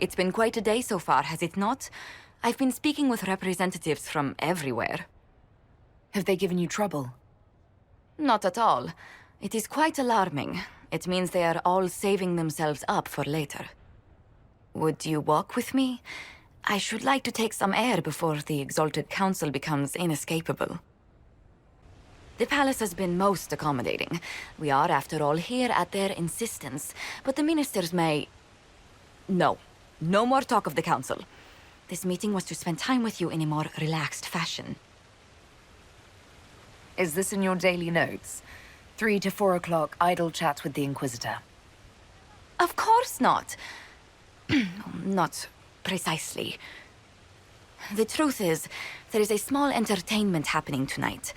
It's been quite a day so far, has it not? I've been speaking with representatives from everywhere. Have they given you trouble? Not at all. It is quite alarming. It means they are all saving themselves up for later. Would you walk with me? I should like to take some air before the Exalted Council becomes inescapable. The palace has been most accommodating. We are, after all, here at their insistence, but the ministers may... No. No more talk of the council. This meeting was to spend time with you in a more relaxed fashion. Is this in your daily notes? 3 to 4 o'clock, idle chats with the Inquisitor. Of course not. Not precisely. The truth is, there is a small entertainment happening tonight,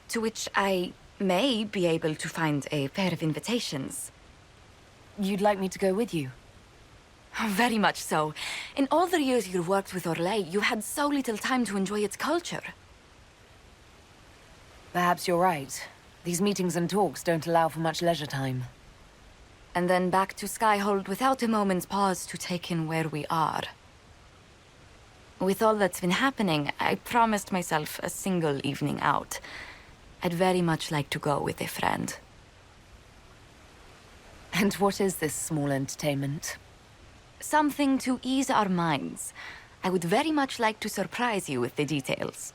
to which I may be able to find a pair of invitations. You'd like me to go with you? Very much so. In all the years you worked with Orlais, you had so little time to enjoy its culture. Perhaps you're right. These meetings and talks don't allow for much leisure time. And then back to Skyhold without a moment's pause to take in where we are. With all that's been happening, I promised myself a single evening out. I'd very much like to go with a friend. And what is this small entertainment? Something to ease our minds. I would very much like to surprise you with the details.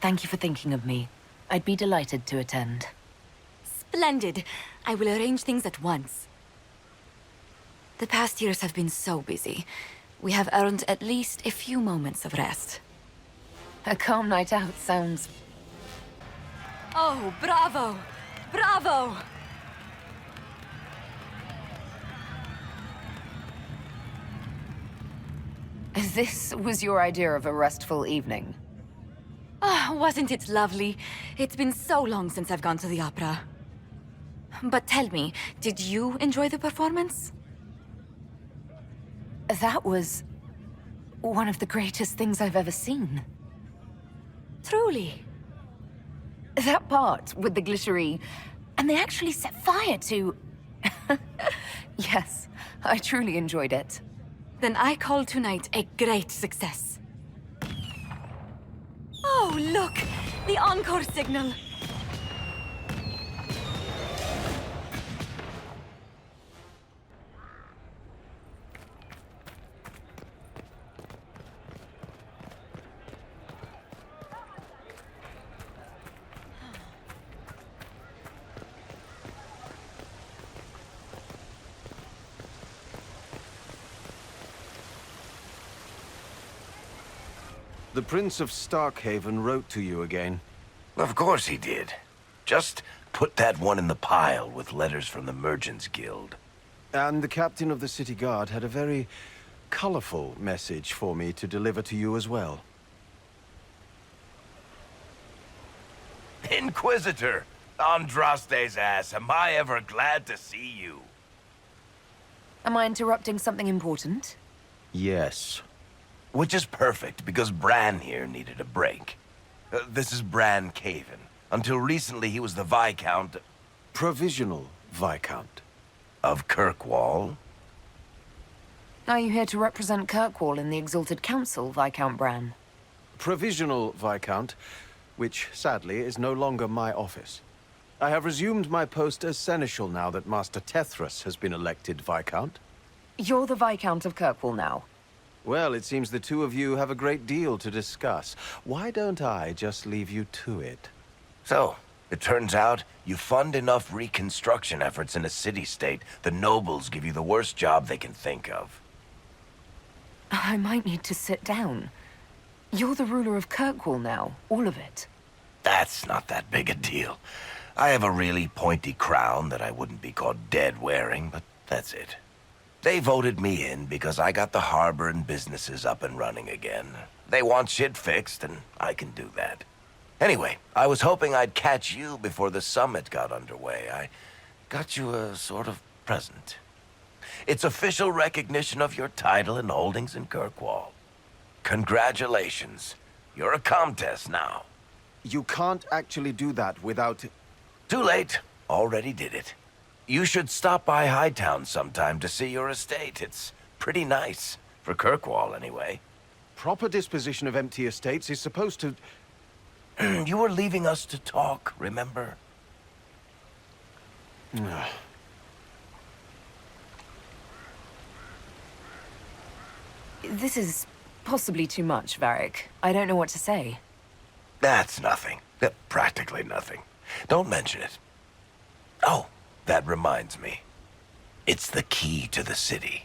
Thank you for thinking of me. I'd be delighted to attend. Splendid! I will arrange things at once. The past years have been so busy. We have earned at least a few moments of rest. A calm night out sounds... Oh, bravo! Bravo! This was your idea of a restful evening? Ah, wasn't it lovely? It's been so long since I've gone to the opera. But tell me, did you enjoy the performance? That was... one of the greatest things I've ever seen. Truly? That part with the glittery... and they actually set fire to... Yes, I truly enjoyed it. Then I call tonight a great success. Oh, look! The encore signal! The Prince of Starkhaven wrote to you again. Of course he did. Just put that one in the pile with letters from the Merchants Guild. And the captain of the city guard had a very colorful message for me to deliver to you as well. Inquisitor! Andraste's ass, am I ever glad to see you? Am I interrupting something important? Yes. Which is perfect, because Bran here needed a break. This is Bran Caven. Until recently, he was the Viscount... Provisional Viscount. of Kirkwall. Are you here to represent Kirkwall in the Exalted Council, Viscount Bran? Provisional Viscount, which, sadly, is no longer my office. I have resumed my post as Seneschal now that Master Tethras has been elected Viscount. You're the Viscount of Kirkwall now. Well, it seems the two of you have a great deal to discuss. Why don't I just leave you to it? So, it turns out you fund enough reconstruction efforts in a city-state, the nobles give you the worst job they can think of. I might need to sit down. You're the ruler of Kirkwall now, all of it. That's not that big a deal. I have a really pointy crown that I wouldn't be caught dead wearing, but that's it. They voted me in because I got the harbor and businesses up and running again. They want shit fixed, and I can do that. Anyway, I was hoping I'd catch you before the summit got underway. I got you a sort of present. It's official recognition of your title and holdings in Kirkwall. Congratulations. You're a Comtesse now. You can't actually do that without... Too late. Already did it. You should stop by Hightown sometime to see your estate. It's pretty nice. For Kirkwall, anyway. Proper disposition of empty estates is supposed to... You were leaving us to talk, remember? This is possibly too much, Varric. I don't know what to say. That's nothing. Practically nothing. Don't mention it. Oh, that reminds me. It's the key to the city.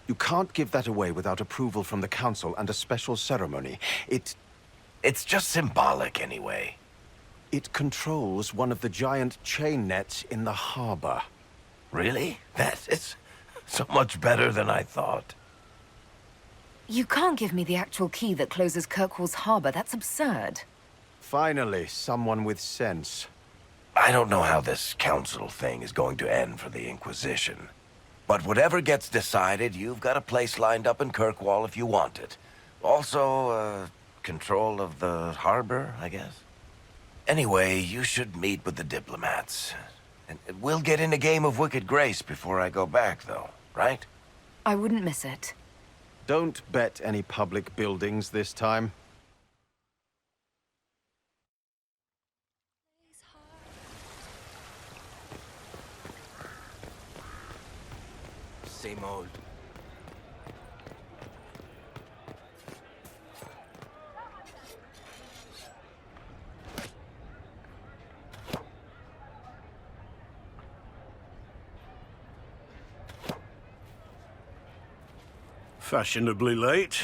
You can't give that away without approval from the council and a special ceremony. It's just symbolic, anyway. It controls one of the giant chain nets in the harbor. Really? That is so much better than I thought. You can't give me the actual key that closes Kirkwall's harbor. That's absurd. Finally, someone with sense. I don't know how this council thing is going to end for the Inquisition. But whatever gets decided, you've got a place lined up in Kirkwall if you want it. Also, control of the harbor, I guess. Anyway, you should meet with the diplomats. And we'll get in a game of Wicked Grace before I go back, though, right? I wouldn't miss it. Don't bet any public buildings this time. Same old. Fashionably late.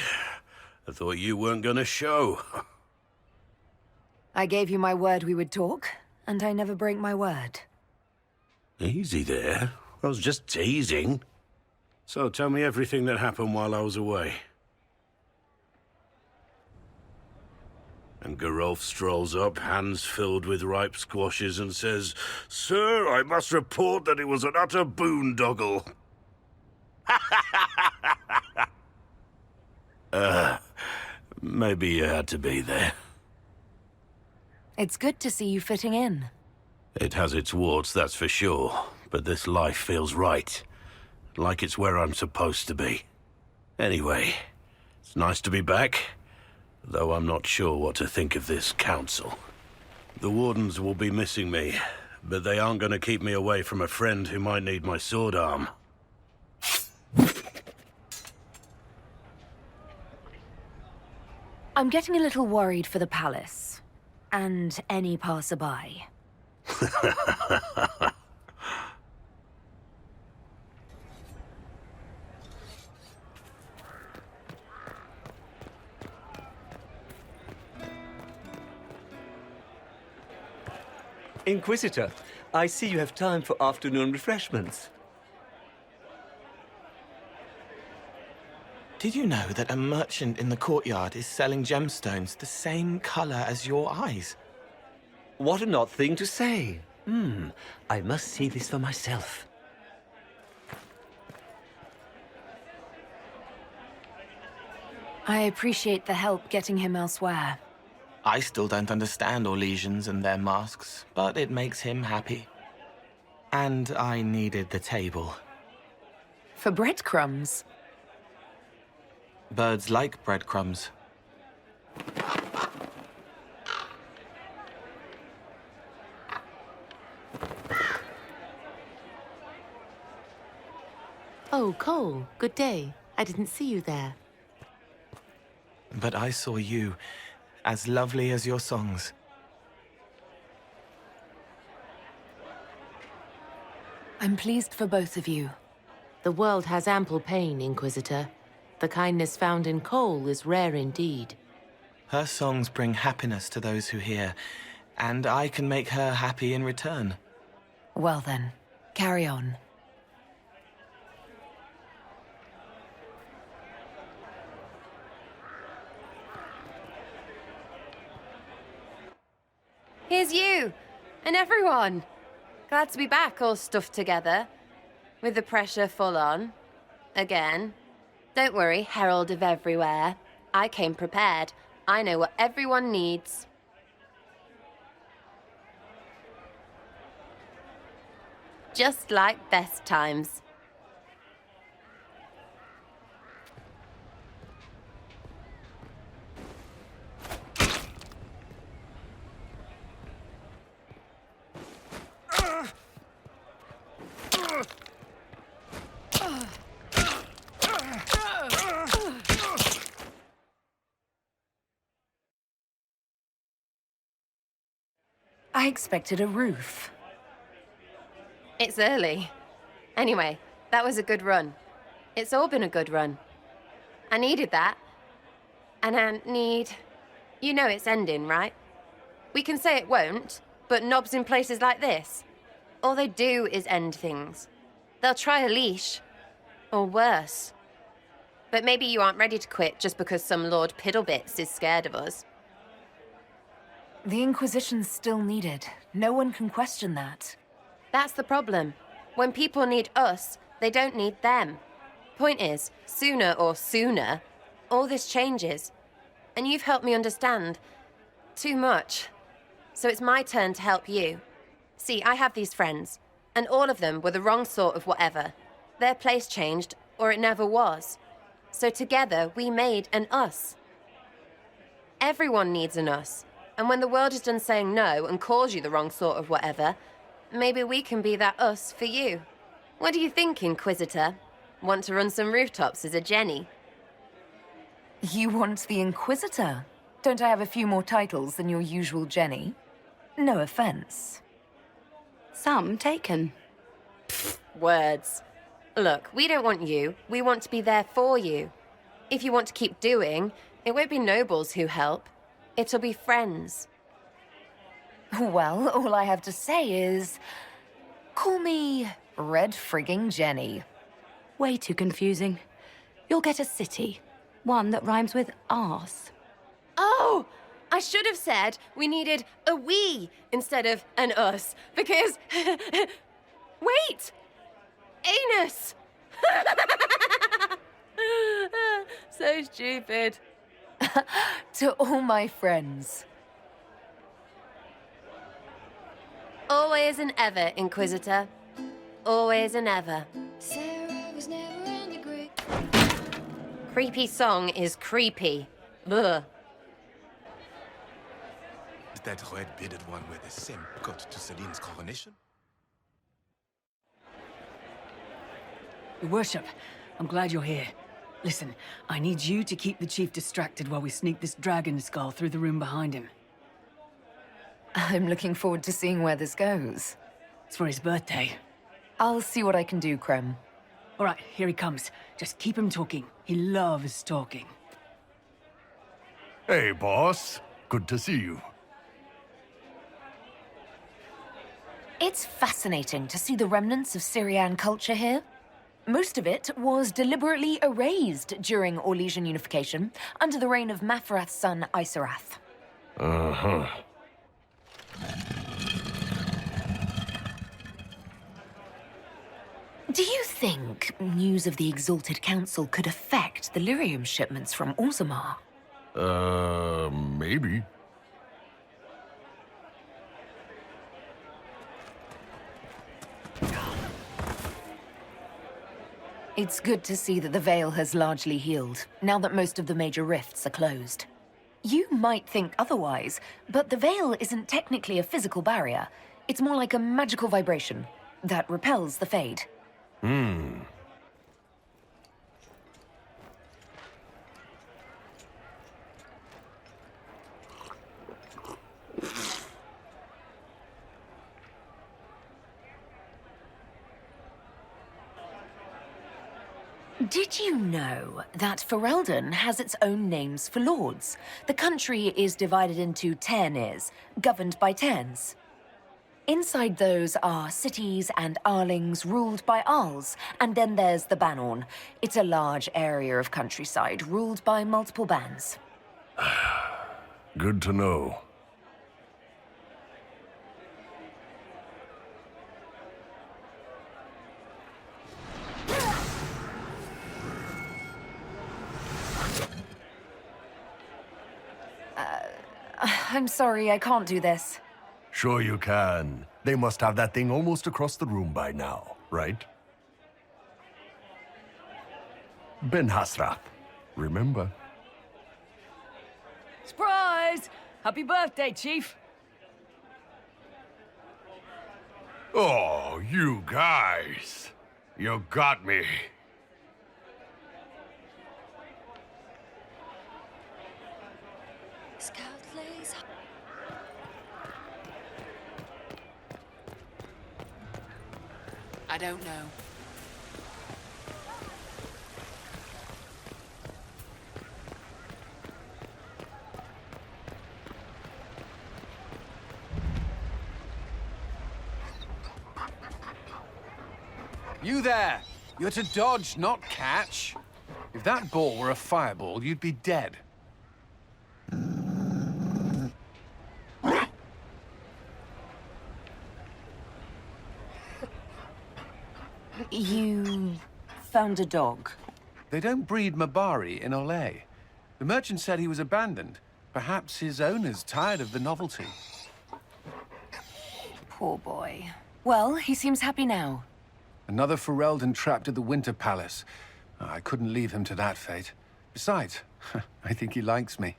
I thought you weren't gonna show. I gave you my word we would talk, and I never break my word. Easy there. I was just teasing. So tell me everything that happened while I was away. And Geralf strolls up, hands filled with ripe squashes, and says, "Sir, I must report that it was an utter boondoggle." Maybe you had to be there. It's good to see you fitting in. It has its warts, that's for sure, but this life feels right. Like it's where I'm supposed to be. Anyway, it's nice to be back, though I'm not sure what to think of this council. The Wardens will be missing me, but they aren't going to keep me away from a friend who might need my sword arm. I'm getting a little worried for the palace. And any passerby. Inquisitor, I see you have time for afternoon refreshments. Did you know that a merchant in the courtyard is selling gemstones the same color as your eyes? What an odd thing to say. I must see this for myself. I appreciate the help getting him elsewhere. I still don't understand Orlesians and their masks, but it makes him happy. And I needed the table. For breadcrumbs. Birds like breadcrumbs. Oh, Cole, good day. I didn't see you there. But I saw you, as lovely as your songs. I'm pleased for both of you. The world has ample pain, Inquisitor. The kindness found in Cole is rare indeed. Her songs bring happiness to those who hear, and I can make her happy in return. Well then, carry on. Here's you! And everyone! Glad to be back, all stuffed together. With the pressure full on. Again. Don't worry, Herald of Everywhere. I came prepared. I know what everyone needs. Just like best times. I expected a roof. It's early. Anyway, that was a good run. It's all been a good run. I needed that. And I need... You know it's ending, right? We can say it won't, but knobs in places like this, all they do is end things. They'll try a leash. Or worse. But maybe you aren't ready to quit just because some Lord Piddlebits is scared of us. The Inquisition's still needed. No one can question that. That's the problem. When people need us, they don't need them. Point is, sooner, all this changes. And you've helped me understand. Too much. So it's my turn to help you. See, I have these friends, and all of them were the wrong sort of whatever. Their place changed, or it never was. So together, we made an us. Everyone needs an us. And when the world is done saying no and calls you the wrong sort of whatever, maybe we can be that us for you. What do you think, Inquisitor? Want to run some rooftops as a Jenny? You want the Inquisitor? Don't I have a few more titles than your usual Jenny? No offense. Some taken. Words. Look, we don't want you. We want to be there for you. If you want to keep doing, it won't be nobles who help. It'll be friends. Well, all I have to say is... call me Red Frigging Jenny. Way too confusing. You'll get a city. One that rhymes with arse. Oh! I should have said we needed a we instead of an us, because... Wait! Anus! So stupid. To all my friends. Always and ever, Inquisitor. Always and ever. Sarah was never on the grid. Creepy song is creepy. Ugh. Is that red-bearded one where the same got to Celine's coronation? Your worship, I'm glad you're here. Listen, I need you to keep the chief distracted while we sneak this dragon skull through the room behind him. I'm looking forward to seeing where this goes. It's for his birthday. I'll see what I can do, Krem. All right, here he comes. Just keep him talking. He loves talking. Hey, boss. Good to see you. It's fascinating to see the remnants of Syrian culture here. Most of it was deliberately erased during Orlesian unification under the reign of Mafarath's son, Isarath. Uh-huh. Do you think news of the Exalted Council could affect the lyrium shipments from Orzammar? Maybe. It's good to see that the Veil has largely healed, now that most of the major rifts are closed. You might think otherwise, but the Veil isn't technically a physical barrier. It's more like a magical vibration that repels the Fade. Did you know that Ferelden has its own names for lords? The country is divided into Tairnirs, governed by Tairns. Inside those are cities and Arlings ruled by Arls, and then there's the Banorn. It's a large area of countryside ruled by multiple bands. Good to know. I'm sorry, I can't do this. Sure you can. They must have that thing almost across the room by now, right? Ben Hasrath, remember? Surprise! Happy birthday, Chief! Oh, you guys. You got me. Scout lays. I don't know. You there! You're to dodge, not catch. If that ball were a fireball, you'd be dead. You found a dog? They don't breed Mabari in Olay. The merchant said he was abandoned. Perhaps his owner's tired of the novelty. Poor boy. Well, he seems happy now. Another Ferelden trapped at the Winter Palace. I couldn't leave him to that fate. Besides, I think he likes me.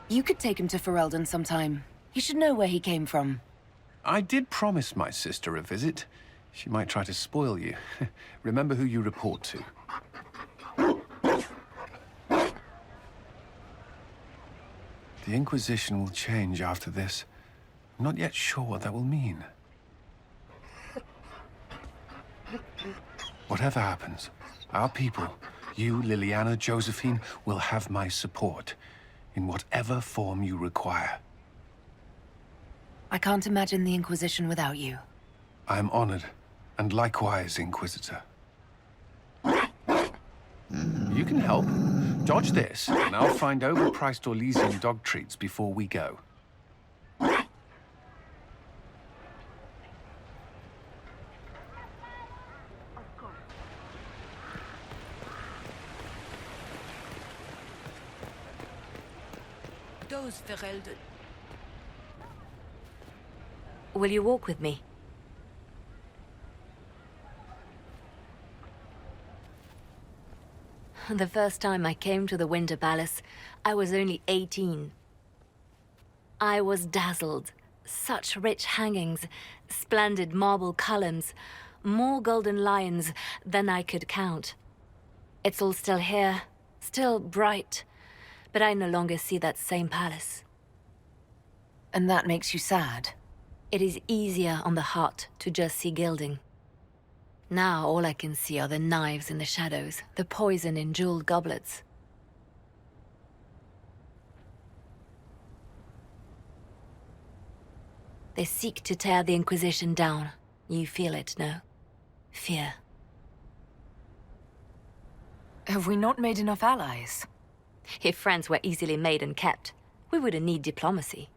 You could take him to Ferelden sometime. He should know where he came from. I did promise my sister a visit. She might try to spoil you. Remember who you report to. The Inquisition will change after this. I'm not yet sure what that will mean. Whatever happens, our people, you, Liliana, Josephine, will have my support in whatever form you require. I can't imagine the Inquisition without you. I'm honored, and likewise, Inquisitor. You can help. Dodge this, and I'll find overpriced Orlesian dog treats before we go. Those Ferelden. Will you walk with me? The first time I came to the Winter Palace, I was only 18. I was dazzled. Such rich hangings, splendid marble columns, more golden lions than I could count. It's all still here, still bright, but I no longer see that same palace. And that makes you sad? It is easier on the heart to just see gilding. Now all I can see are the knives in the shadows, the poison in jeweled goblets. They seek to tear the Inquisition down. You feel it, no? Fear. Have we not made enough allies? If friends were easily made and kept, we wouldn't need diplomacy.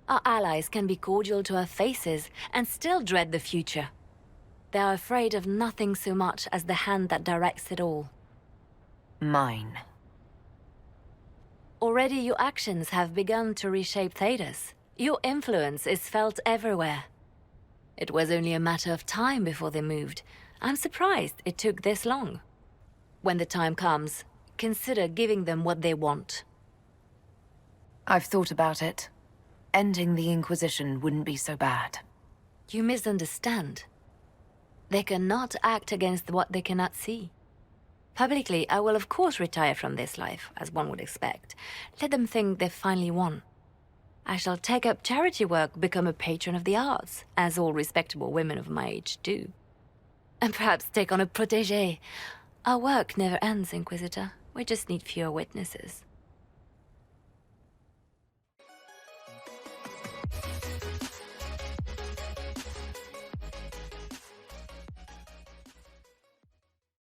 Our allies can be cordial to our faces and still dread the future. They are afraid of nothing so much as the hand that directs it all. Mine. Already your actions have begun to reshape Thedas. Your influence is felt everywhere. It was only a matter of time before they moved. I'm surprised it took this long. When the time comes, consider giving them what they want. I've thought about it. Ending the Inquisition wouldn't be so bad. You misunderstand. They cannot act against what they cannot see. Publicly, I will of course retire from this life, as one would expect. Let them think they've finally won. I shall take up charity work, become a patron of the arts, as all respectable women of my age do. And perhaps take on a protégé. Our work never ends, Inquisitor. We just need fewer witnesses.